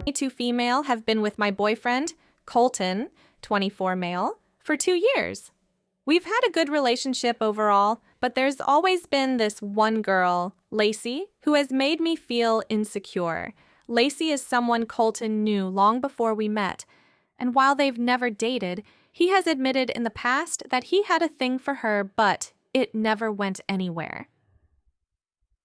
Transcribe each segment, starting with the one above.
22 female, have been with my boyfriend, Colton, 24 male, for 2 years. We've had a good relationship overall, but there's always been this one girl, Lacey, who has made me feel insecure. Lacey is someone Colton knew long before we met, and while they've never dated, he has admitted in the past that he had a thing for her, but it never went anywhere.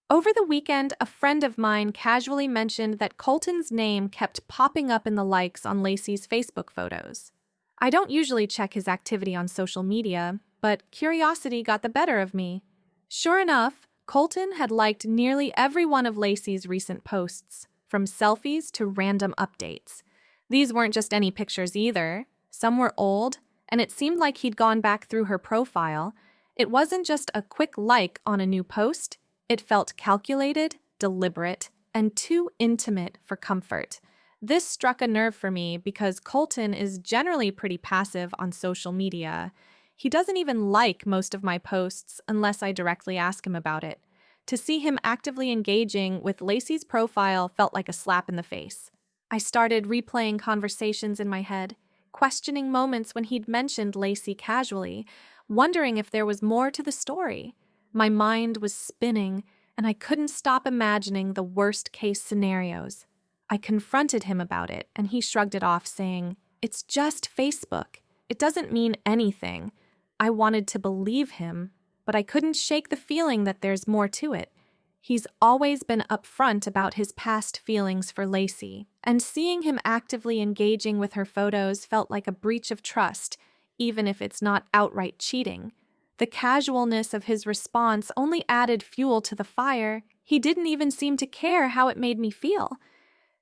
Over the weekend, a friend of mine casually mentioned that Colton's name kept popping up in the likes on Lacey's Facebook photos. I don't usually check his activity on social media, but curiosity got the better of me. Sure enough, Colton had liked nearly every one of Lacey's recent posts, from selfies to random updates. These weren't just any pictures either. Some were old, and it seemed like he'd gone back through her profile. It wasn't just a quick like on a new post. It felt calculated, deliberate, and too intimate for comfort. This struck a nerve for me because Colton is generally pretty passive on social media. He doesn't even like most of my posts unless I directly ask him about it. To see him actively engaging with Lacey's profile felt like a slap in the face. I started replaying conversations in my head, questioning moments when he'd mentioned Lacey casually, wondering if there was more to the story. My mind was spinning, and I couldn't stop imagining the worst-case scenarios. I confronted him about it, and he shrugged it off, saying, "It's just Facebook. It doesn't mean anything." I wanted to believe him, but I couldn't shake the feeling that there's more to it. He's always been upfront about his past feelings for Lacey, and seeing him actively engaging with her photos felt like a breach of trust, even if it's not outright cheating. The casualness of his response only added fuel to the fire. He didn't even seem to care how it made me feel.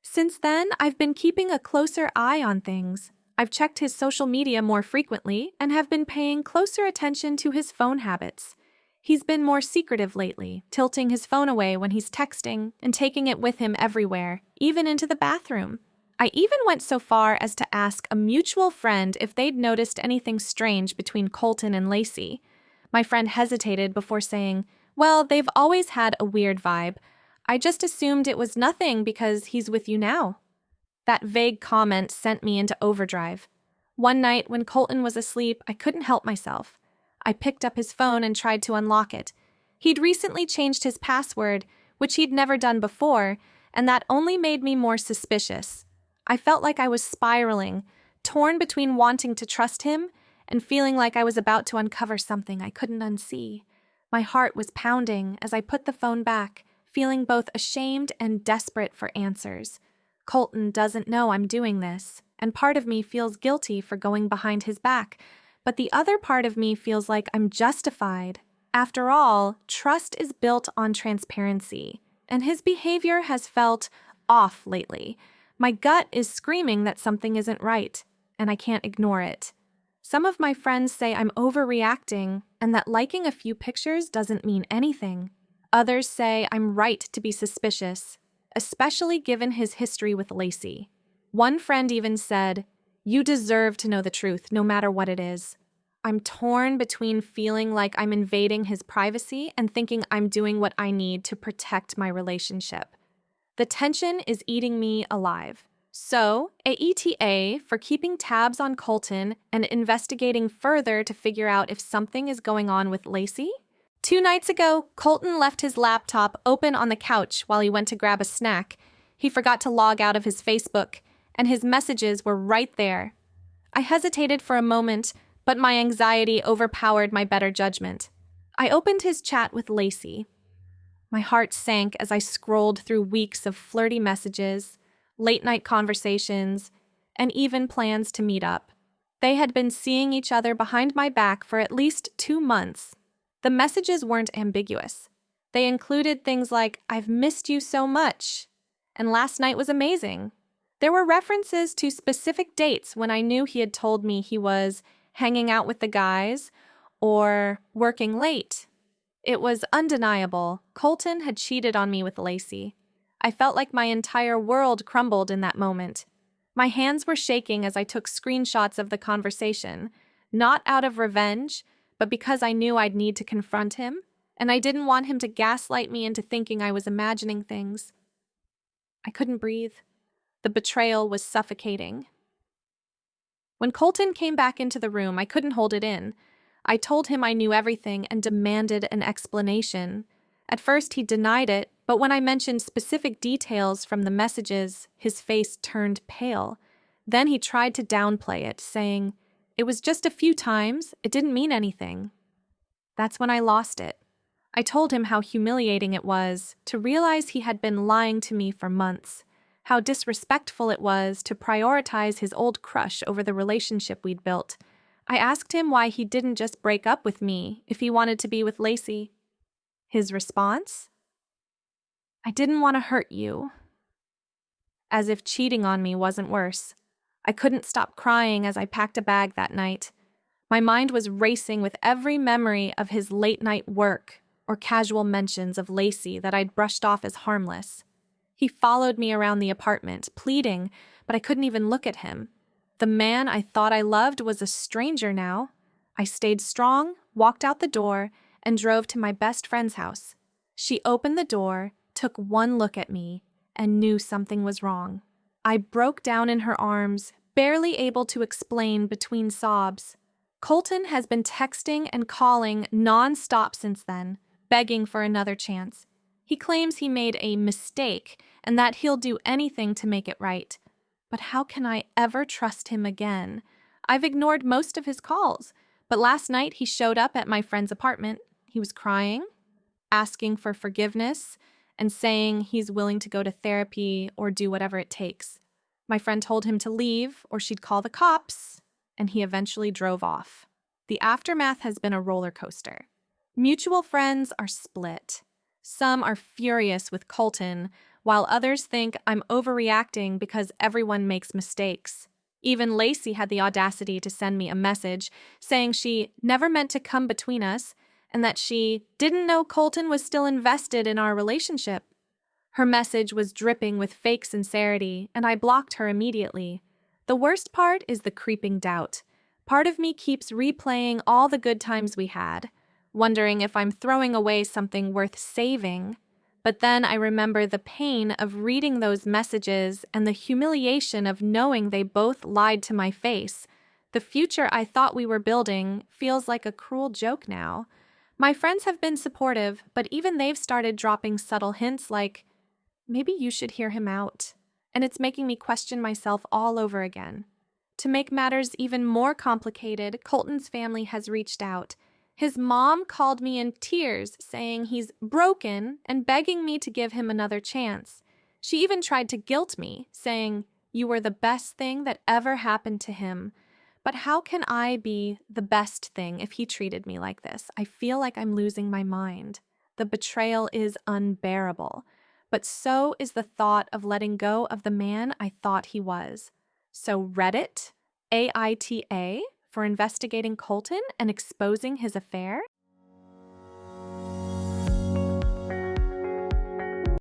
Since then, I've been keeping a closer eye on things. I've checked his social media more frequently and have been paying closer attention to his phone habits. He's been more secretive lately, tilting his phone away when he's texting and taking it with him everywhere, even into the bathroom. I even went so far as to ask a mutual friend if they'd noticed anything strange between Colton and Lacey. My friend hesitated before saying, "Well, they've always had a weird vibe. I just assumed it was nothing because he's with you now." That vague comment sent me into overdrive. One night when Colton was asleep, I couldn't help myself. I picked up his phone and tried to unlock it. He'd recently changed his password, which he'd never done before, and that only made me more suspicious. I felt like I was spiraling, torn between wanting to trust him and feeling like I was about to uncover something I couldn't unsee. My heart was pounding as I put the phone back, feeling both ashamed and desperate for answers. Colton doesn't know I'm doing this, and part of me feels guilty for going behind his back, but the other part of me feels like I'm justified. After all, trust is built on transparency, and his behavior has felt off lately. My gut is screaming that something isn't right, and I can't ignore it. Some of my friends say I'm overreacting and that liking a few pictures doesn't mean anything. Others say I'm right to be suspicious, especially given his history with Lacey. One friend even said, "You deserve to know the truth, no matter what it is." I'm torn between feeling like I'm invading his privacy and thinking I'm doing what I need to protect my relationship. The tension is eating me alive. So, AITA for keeping tabs on Colton and investigating further to figure out if something is going on with Lacey? 2 nights ago, Colton left his laptop open on the couch while he went to grab a snack. He forgot to log out of his Facebook, and his messages were right there. I hesitated for a moment, but my anxiety overpowered my better judgment. I opened his chat with Lacey. My heart sank as I scrolled through weeks of flirty messages, late-night conversations, and even plans to meet up. They had been seeing each other behind my back for at least 2 months. The messages weren't ambiguous. They included things like, "I've missed you so much," and "last night was amazing." There were references to specific dates when I knew he had told me he was hanging out with the guys or working late. It was undeniable. Colton had cheated on me with Lacey. I felt like my entire world crumbled in that moment. My hands were shaking as I took screenshots of the conversation, not out of revenge, but because I knew I'd need to confront him, and I didn't want him to gaslight me into thinking I was imagining things. I couldn't breathe. The betrayal was suffocating. When Colton came back into the room, I couldn't hold it in. I told him I knew everything and demanded an explanation. At first, he denied it, but when I mentioned specific details from the messages, his face turned pale. Then he tried to downplay it, saying, "It was just a few times, it didn't mean anything." That's when I lost it. I told him how humiliating it was to realize he had been lying to me for months, how disrespectful it was to prioritize his old crush over the relationship we'd built. I asked him why he didn't just break up with me if he wanted to be with Lacey. His response? "I didn't want to hurt you." As if cheating on me wasn't worse. I couldn't stop crying as I packed a bag that night. My mind was racing with every memory of his late-night work or casual mentions of Lacey that I'd brushed off as harmless. He followed me around the apartment, pleading, but I couldn't even look at him. The man I thought I loved was a stranger now. I stayed strong, walked out the door, and drove to my best friend's house. She opened the door, took one look at me, and knew something was wrong. I broke down in her arms, barely able to explain between sobs. Colton has been texting and calling non-stop since then, begging for another chance. He claims he made a mistake and that he'll do anything to make it right. But how can I ever trust him again? I've ignored most of his calls, but last night he showed up at my friend's apartment. He was crying, asking for forgiveness, and saying he's willing to go to therapy or do whatever it takes. My friend told him to leave or she'd call the cops, and he eventually drove off. The aftermath has been a roller coaster. Mutual friends are split. Some are furious with Colton, while others think I'm overreacting because everyone makes mistakes. Even Lacey had the audacity to send me a message saying she never meant to come between us and that she didn't know Colton was still invested in our relationship. Her message was dripping with fake sincerity, and I blocked her immediately. The worst part is the creeping doubt. Part of me keeps replaying all the good times we had, wondering if I'm throwing away something worth saving. But then I remember the pain of reading those messages and the humiliation of knowing they both lied to my face. The future I thought we were building feels like a cruel joke now. My friends have been supportive, but even they've started dropping subtle hints like, "Maybe you should hear him out." And it's making me question myself all over again. To make matters even more complicated, Colton's family has reached out. His mom called me in tears, saying he's broken and begging me to give him another chance. She even tried to guilt me, saying, "You were the best thing that ever happened to him." But how can I be the best thing if he treated me like this? I feel like I'm losing my mind. The betrayal is unbearable. But so is the thought of letting go of the man I thought he was. So Reddit, AITA, for investigating Colton and exposing his affair?